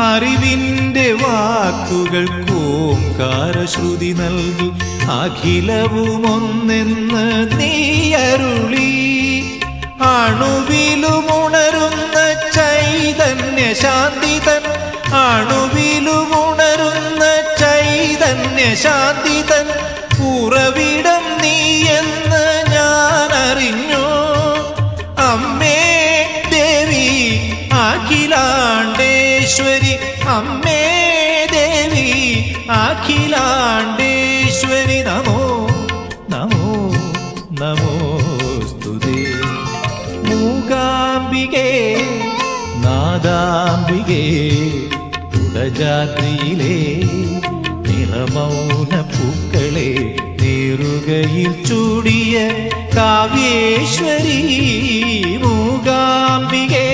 അറിവിൻ്റെ വാക്കുകൾക്ക് ഓംകാരശ്രുതി നൽകി അഖിലവും ഒന്നെന്ന് നീ അരുളി. അണുവിലുമുണരുന്ന ചൈതന്യ ശാന്തിതൻ, അണുവിലുമുണരുന്ന ചൈതന്യ ശാന്തിതൻ ഉറവിടം നീ എന്ന് ഞാൻ അറിഞ്ഞു. അമ്മേ ദേവി അഖിലാണ്ടേശ്വരി, അമ്മേ ദേവി അഖിലാണ്ടേശ്വരി, നമോ നമോ നമോസ്തുതേ. മൂകാംബികേ നാദാംബികേ കുടജാദ്രിയിലെ നിറമൗന പൂക്കളെ നേറുകയിൽ ചൂടിയ കാവ്യേശ്വരി. മൂകാംബികേ